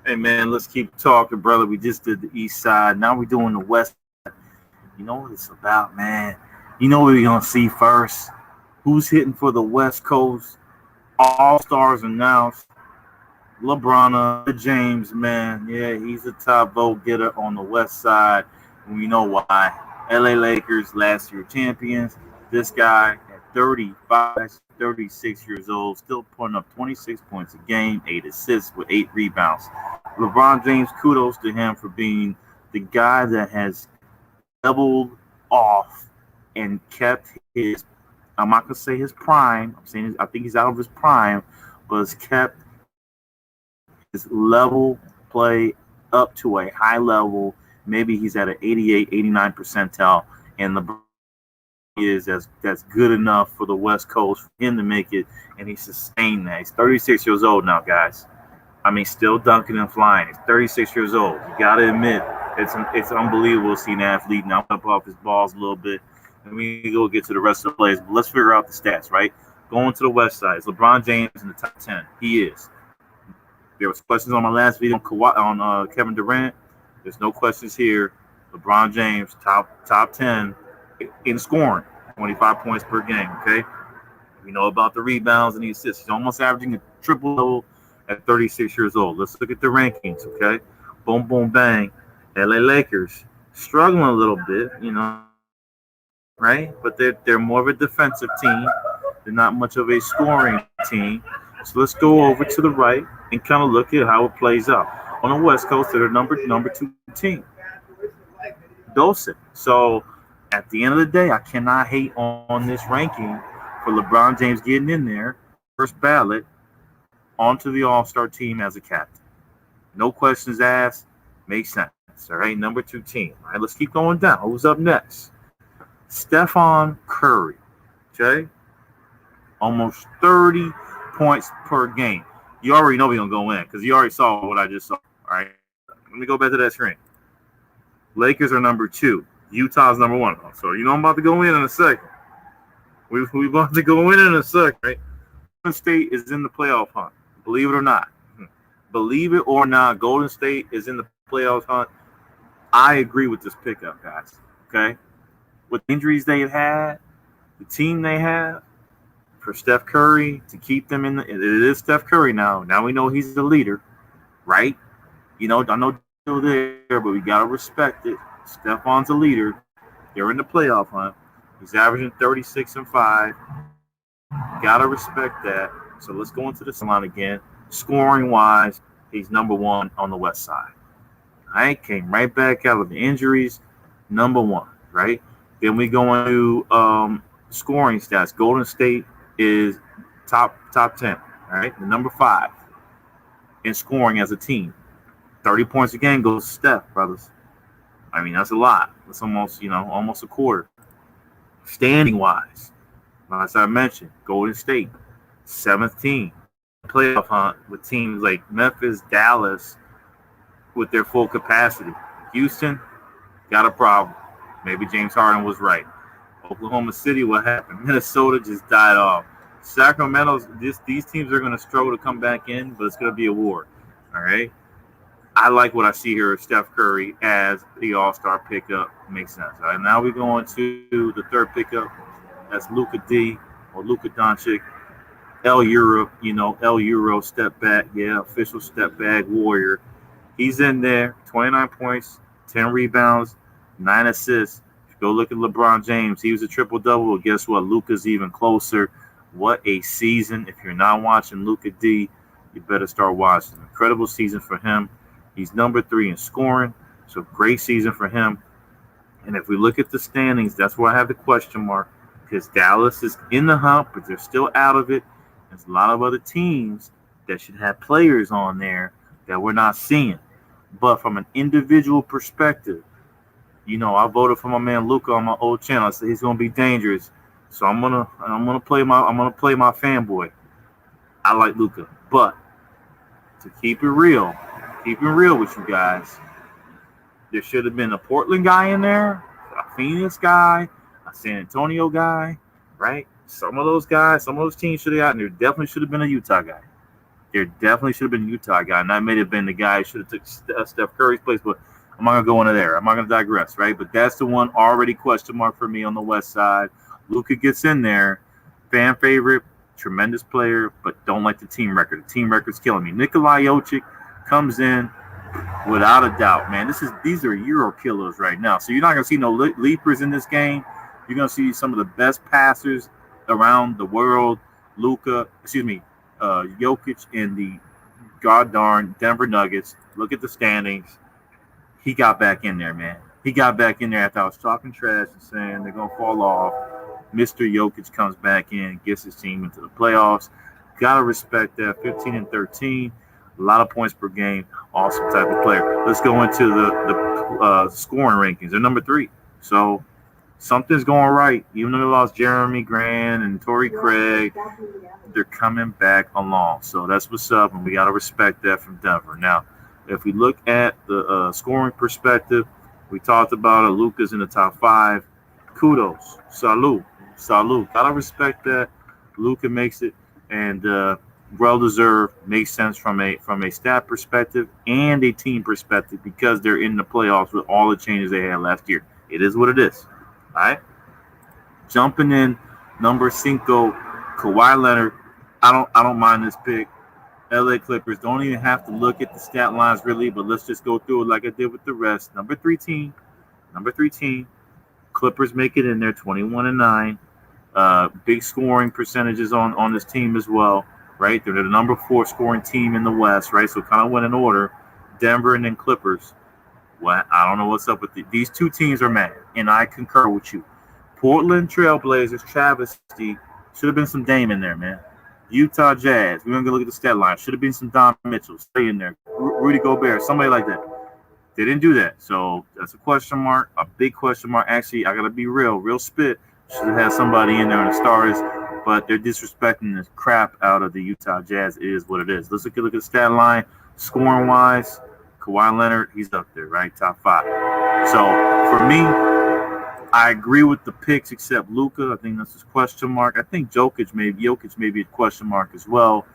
Hey man, let's keep talking, brother. We just did the east side. Now we're doing the west. You know what it's about, man. You know what we're gonna see first. Who's hitting for the West Coast? All stars announced. LeBron James, man. Yeah, he's a top vote getter on the west side. And we know why. LA Lakers last year champions. This guy at 35, 36 years old, still putting up 26 points a game, 8 assists with 8 rebounds. LeBron James, kudos to him for being the guy that has leveled off and kept his, I'm not gonna say his prime. I'm saying I think he's out of his prime, but has kept his level play up to a high level. Maybe he's at an 88, 89 percentile, and LeBron is that's good enough for the West Coast for him to make it, and he sustained that. He's 36 years old now, guys. I mean, still dunking and flying. He's 36 years old. You got to admit, it's unbelievable to see an athlete now up off his balls a little bit. And we go get to the rest of the plays. But let's figure out the stats, right? Going to the west side, is LeBron James in the top 10? He is. There was questions on my last video on Kevin Durant. There's no questions here. LeBron James, top 10 in scoring, 25 points per game, okay? We know about the rebounds and the assists. He's almost averaging a triple-double at 36 years old. Let's look at the rankings, okay? Boom, boom, bang. LA Lakers struggling a little bit, right? But they're more of a defensive team. They're not much of a scoring team. So let's go over to the right and kind of look at how it plays out. On the West Coast, they're the number 2 team. Dosing. So at the end of the day, I cannot hate on this ranking for LeBron James getting in there, first ballot, onto the All-Star team as a captain. No questions asked. Makes sense. All right, number 2 team. All right, let's keep going down. Who's up next? Stephen Curry. Okay? Almost 30 points per game. You already know we're going to go in because you already saw what I just saw. All right? Let me go back to that screen. Lakers are number 2. Utah's number 1. So you know I'm about to go in a second. We about to go in a second, right? Golden State is in the playoff hunt. Believe it or not. Believe it or not, Golden State is in the playoff hunt. I agree with this pickup, guys. Okay? With the injuries they've had, the team they have, for Steph Curry to keep them in it is Steph Curry now. Now we know he's the leader, right? I know they're there, but we got to respect it. Stephon's a leader. They're in the playoff hunt. He's averaging 36 and 5. Got to respect that. So let's go into this line again. Scoring wise, he's number 1 on the west side. I came right back out of the injuries, number 1, right? Then we go into scoring stats. Golden State is top 10, all right? The number 5 in scoring as a team. 30 points a game goes to Steph, brothers. I mean, that's a lot. That's almost a quarter. Standing wise, as I mentioned, Golden State, 7th team. Playoff hunt with teams like Memphis, Dallas, with their full capacity. Houston, got a problem. Maybe James Harden was right. Oklahoma City, what happened? Minnesota just died off. Sacramento, these teams are going to struggle to come back in, but it's going to be a war. All right? I like what I see here of Steph Curry as the all-star pickup. Makes sense. All right, now we're going to the third pickup. That's Luka D or Luka Doncic. El Euro step back. Yeah, official step back warrior. He's in there. 29 points, 10 rebounds, 9 assists. Go look at LeBron James. He was a triple-double. Well, guess what? Luka's even closer. What a season. If you're not watching Luka D, you better start watching. Incredible season for him. He's number 3 in scoring. So great season for him. And if we look at the standings, that's where I have the question mark. Because Dallas is in the hump, but they're still out of it. There's a lot of other teams that should have players on there that we're not seeing. But from an individual perspective, I voted for my man Luka on my old channel. I said he's gonna be dangerous. So I'm gonna play my fanboy. I like Luka. But to keep it real with you guys, there should have been a Portland guy in there, a Phoenix guy, a San Antonio guy, right? Some of those teams should have gotten there. Definitely should have been a Utah guy. There definitely should have been a Utah guy, and that may have been the guy who should have took Steph Curry's place. But I'm not gonna go into there. I'm not gonna digress, right? But that's the one already question mark for me on the West Side. Luka gets in there, fan favorite, tremendous player, but don't like the team record. The team record's killing me. Nikola Jokic comes in without a doubt, man. These are Euro killers right now. So you're not gonna see no leapers in this game. You're gonna see some of the best passers around the world. Jokic in the god darn Denver Nuggets. Look at the standings. He got back in there, man. He got back in there after I was talking trash and saying they're gonna fall off. Mr. Jokic comes back in, gets his team into the playoffs. Gotta respect that. 15 and 13, a lot of points per game. Awesome type of player. Let's go into the scoring rankings. They're number 3. So something's going right. Even though they lost Jeremy Grant and Torrey Craig, they're coming back along. So that's what's up, and we got to respect that from Denver. Now, if we look at the scoring perspective, we talked about it. Luka's in the top 5. Kudos. Salute. Got to respect that. Luka makes it, and well-deserved. Makes sense from a stat perspective and a team perspective because they're in the playoffs with all the changes they had last year. It is what it is. All right? Jumping in, number 5, Kawhi Leonard. I don't mind this pick. LA Clippers don't even have to look at the stat lines really, but let's just go through it like I did with the rest. Number 3 team. Clippers make it in there, 21-9. Big scoring percentages on this team as well, right? They're the number 4 scoring team in the West, right? So kind of went in order. Denver and then Clippers. Well, I don't know what's up with these 2 teams are mad, and I concur with you. Portland Trailblazers, travesty. Should have been some Dame in there, man. Utah Jazz. We're going to look at the stat line. Should have been some Don Mitchell. Stay in there. Rudy Gobert. Somebody like that. They didn't do that. So that's a question mark. A big question mark. Actually, I got to be real spit. Should have had somebody in there in the stars. But they're disrespecting the crap out of the Utah Jazz. It is what it is. Let's look at the stat line. Scoring-wise, Kawhi Leonard, he's up there, right? Top 5. So for me, I agree with the picks except Luka. I think that's his question mark. I think Jokic may be a question mark as well.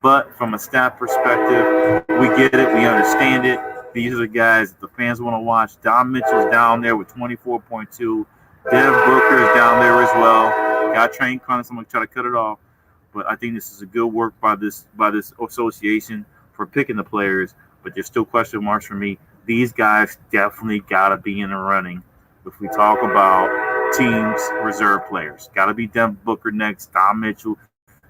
But from a stat perspective, we get it. We understand it. These are the guys that the fans want to watch. Don Mitchell's down there with 24.2. Dev Booker is down there as well. Got Train Con, so I'm going to try to cut it off. But I think this is a good work by this association for picking the players. But there's still question marks for me. These guys definitely got to be in the running. If we talk about teams, reserve players, got to be Devin Booker next, Don Mitchell.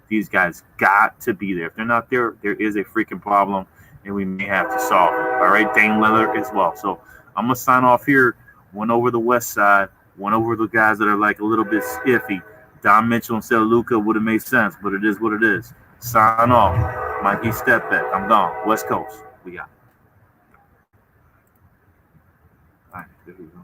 These guys got to be there. If they're not there, there is a freaking problem, and we may have to solve it. All right, Dame Lillard as well. So I'm going to sign off here. Went over the West Side, went over the guys that are like a little bit iffy. Don Mitchell instead of Luka would have made sense, but it is what it is. Sign off. Mikey Step Back. I'm gone. West Coast. We got it. All right, there we go.